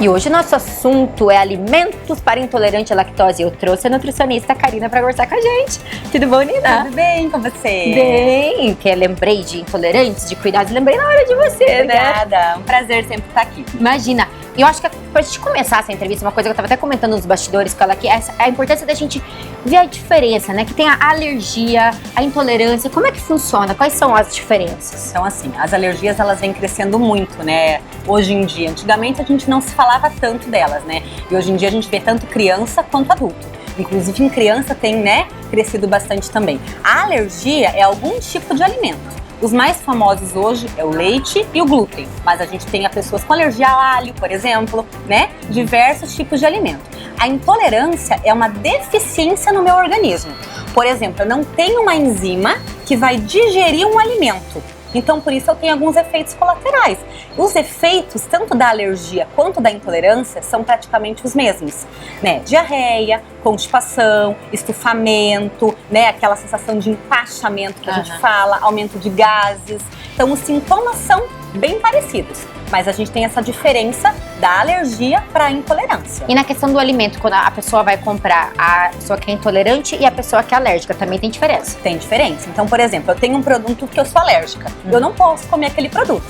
E hoje o nosso assunto é alimentos para intolerante à lactose. Eu trouxe a nutricionista Karina para conversar com a gente. Tudo bom, Nina? Tudo bem com você? Bem, que eu lembrei de intolerantes, de cuidados, lembrei na hora de você, Obrigada, um prazer sempre estar aqui. Imagina, e eu acho que pra gente começar essa entrevista, uma coisa que eu tava até comentando nos bastidores com ela aqui, é a importância da gente ver a diferença, né? Que tem a alergia, a intolerância, como é que funciona? Quais são as diferenças? Então assim, as alergias elas vêm crescendo muito, né? Hoje em dia, antigamente a gente não se falava tanto delas, né? E hoje em dia a gente vê tanto criança quanto adulto. Inclusive em criança tem, né, crescido bastante também. A alergia é algum tipo de alimento. Os mais famosos hoje é o leite e o glúten, mas a gente tem pessoas com alergia ao alho, por exemplo, né? Diversos tipos de alimento. A intolerância é uma deficiência no meu organismo. Por exemplo, eu não tenho uma enzima que vai digerir um alimento. Então, por isso eu tenho alguns efeitos colaterais. Os efeitos, tanto da alergia quanto da intolerância, são praticamente os mesmos, né? Diarreia, constipação, estufamento, né? Aquela sensação de empachamento que a gente fala, aumento de gases. Então, os sintomas são bem parecidos, mas a gente tem essa diferença da alergia para a intolerância. E na questão do alimento, quando a pessoa vai comprar, a pessoa que é intolerante e a pessoa que é alérgica, também tem diferença? Tem diferença. Então, por exemplo, eu tenho um produto que eu sou alérgica. Eu não posso comer aquele produto.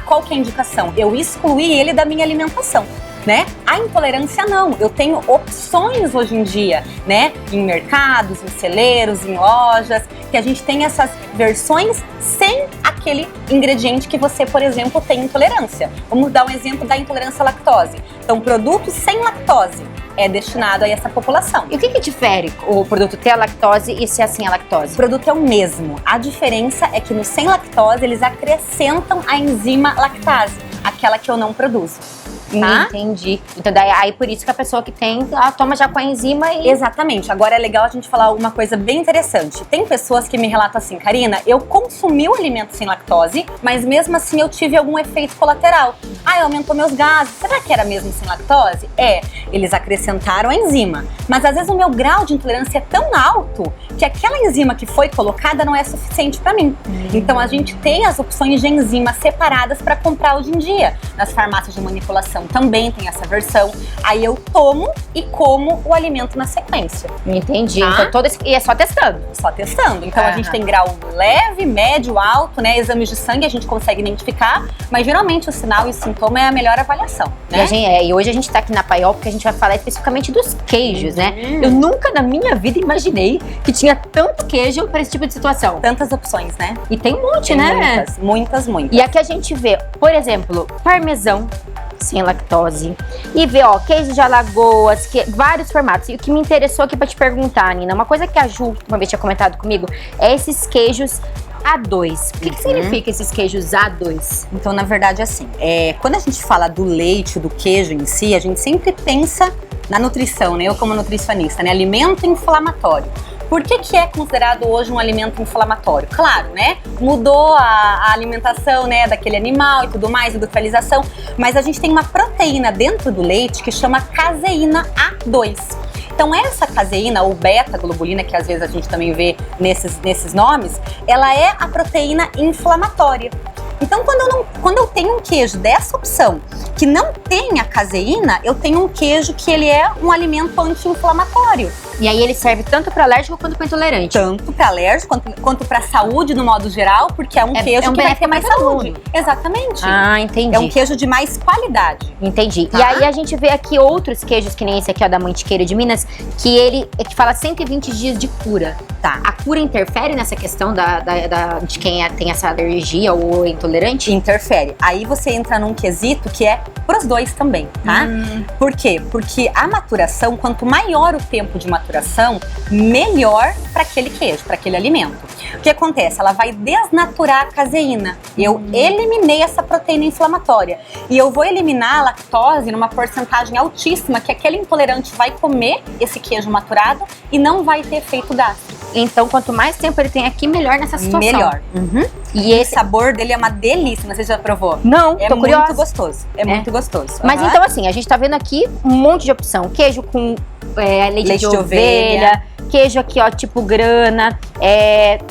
Qual que é a indicação? Eu excluí ele da minha alimentação. Né? A intolerância não, eu tenho opções hoje em dia, né? Em mercados, em celeiros, em lojas, que a gente tem essas versões sem aquele ingrediente que você, por exemplo, tem intolerância. Vamos dar um exemplo da intolerância à lactose. Então, produto sem lactose é destinado a essa população. E o que difere o produto ter a lactose e ser sem a lactose? O produto é o mesmo. A diferença é que no sem lactose eles acrescentam a enzima lactase, aquela que eu não produzo. Tá? Entendi. Então daí aí por isso que a pessoa que tem, ela toma já com a enzima e... Exatamente. Agora é legal a gente falar uma coisa bem interessante. Tem pessoas que me relatam assim, Karina, eu consumi o alimento sem lactose, mas mesmo assim eu tive algum efeito colateral. Aumentou meus gases. Será que era mesmo sem lactose? Eles acrescentaram a enzima. Mas às vezes o meu grau de intolerância é tão alto que aquela enzima que foi colocada não é suficiente para mim. Então a gente tem as opções de enzimas separadas para comprar hoje em dia. Nas farmácias de manipulação também tem essa versão. Aí eu tomo e como o alimento na sequência. Entendi. Tá? Então e é só testando? Só testando. Então a gente tem grau leve, médio, alto, né? Exames de sangue a gente consegue identificar, mas geralmente o sinal e o sintoma é a melhor avaliação, né? E hoje a gente tá aqui na Paiol porque a gente vai falar especificamente dos queijos, né? Eu nunca na minha vida imaginei que tinha tanto queijo para esse tipo de situação. Tantas opções, né? E tem um monte, né? Muitas. E aqui a gente vê, por exemplo, parmesão sem lactose. E vê, queijo de Alagoas, vários formatos. E o que me interessou aqui pra te perguntar, Nina, uma coisa que a Ju uma vez tinha comentado comigo, é esses queijos A2. O que significa esses queijos A2? Então, na verdade, assim, quando a gente fala do leite, do queijo em si, a gente sempre pensa na nutrição, né? Eu como nutricionista, né? Alimento inflamatório. Por que é considerado hoje um alimento inflamatório? Claro, né? Mudou a alimentação, né, daquele animal e tudo mais, industrialização, mas a gente tem uma proteína dentro do leite que chama caseína A2. Então essa caseína ou beta-globulina, que às vezes a gente também vê nesses nomes, ela é a proteína inflamatória. Então quando eu tenho um queijo dessa opção que não tem a caseína, eu tenho um queijo que ele é um alimento anti-inflamatório. E aí ele serve tanto para alérgico quanto para intolerante? Tanto para alérgico quanto para saúde no modo geral, porque é um queijo que vai ter mais saúde. Exatamente. Entendi. É um queijo de mais qualidade. Entendi. Tá? E aí a gente vê aqui outros queijos, que nem esse aqui, da Mantiqueira de Minas, que fala 120 dias de cura. Tá. A cura interfere nessa questão de quem tem essa alergia ou é intolerante? Interfere. Aí você entra num quesito que é pros dois também, tá? Por quê? Porque a maturação, quanto maior o tempo de maturação, melhor para aquele queijo, para aquele alimento. O que acontece? Ela vai desnaturar a caseína. Eu eliminei essa proteína inflamatória. E eu vou eliminar a lactose numa porcentagem altíssima, que aquele intolerante vai comer esse queijo maturado e não vai ter efeito gástrico. Então, quanto mais tempo ele tem aqui, melhor nessa situação. Melhor. E esse sabor dele é uma delícia. Você já provou? Não, tô curiosa. Muito gostoso. É muito gostoso. Mas então, assim, a gente tá vendo aqui um monte de opção. Queijo com leite de ovelha. Queijo aqui, tipo grana.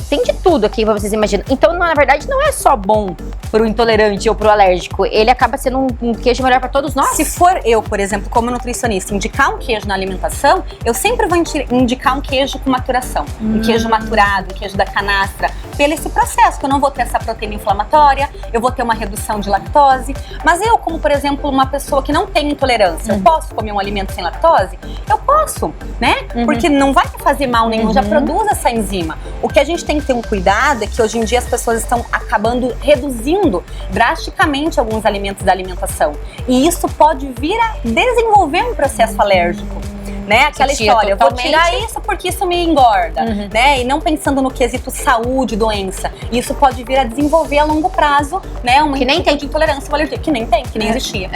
Tem de tudo aqui, vocês imaginam. Então, na verdade, não é só bom pro intolerante ou pro alérgico. Ele acaba sendo um queijo melhor para todos nós. Se for eu, por exemplo, como nutricionista, indicar um queijo na alimentação, eu sempre vou indicar um queijo com maturação. Um queijo maturado, um queijo da canastra, pelo esse processo, que eu não vou ter essa proteína inflamatória, eu vou ter uma redução de lactose. Mas eu, como por exemplo, uma pessoa que não tem intolerância, eu posso comer um alimento sem lactose? Eu posso, né? Porque não vai me fazer mal nenhum, já produz essa enzima. O que a gente tem que ter um cuidado é que hoje em dia as pessoas estão acabando reduzindo drasticamente alguns alimentos da alimentação. E isso pode vir a desenvolver um processo alérgico. Né? Aquela história, eu vou tirar isso porque isso me engorda, né? E não pensando no quesito saúde, doença. Isso pode vir a desenvolver a longo prazo, né? Uma que nem tem de intolerância, uma alergia, que nem existia.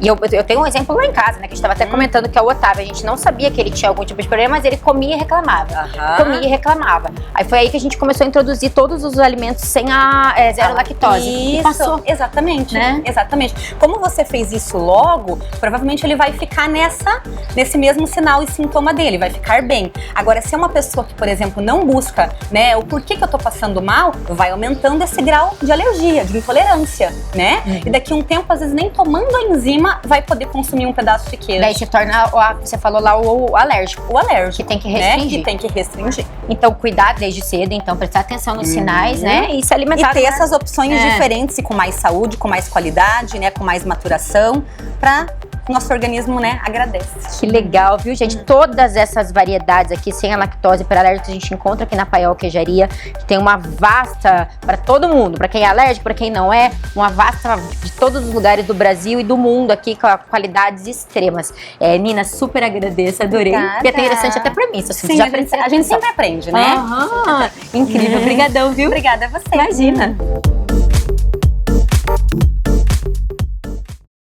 E eu tenho um exemplo lá em casa, né? Que a gente tava até comentando, que é o Otávio. A gente não sabia que ele tinha algum tipo de problema, mas ele comia e reclamava. Comia e reclamava. Aí foi aí que a gente começou a introduzir todos os alimentos sem a zero lactose. Isso, e passou. Exatamente, né? Exatamente. Como você fez isso logo, provavelmente ele vai ficar nesse mesmo sinal e sintoma dele, vai ficar bem. Agora, se é uma pessoa que, por exemplo, não busca, né, o porquê que eu tô passando mal, vai aumentando esse grau de alergia, de intolerância, né? E daqui a um tempo, às vezes, nem tomando a enzima, vai poder consumir um pedaço de queijo. Daí se torna, você falou lá, o alérgico. O alérgico. Que tem que restringir. Né? Que tem que restringir. Então, cuidar desde cedo, então, prestar atenção nos sinais, né? E se alimentar. E ter essas opções diferentes e com mais saúde, com mais qualidade, né? Com mais maturação, pra nosso organismo, né, agradece. Que legal, viu, gente? Todas essas variedades aqui, sem a lactose para alérgicos, a gente encontra aqui na Paiol Queijaria, que tem uma vasta, para todo mundo, para quem é alérgico, para quem não é, uma vasta de todos os lugares do Brasil e do mundo aqui, com qualidades extremas. Nina, super agradeço, adorei. Obrigada. É interessante até para mim. Sim, já a gente sempre aprende, né? Incrível, obrigadão, viu? Obrigada a você. Imagina.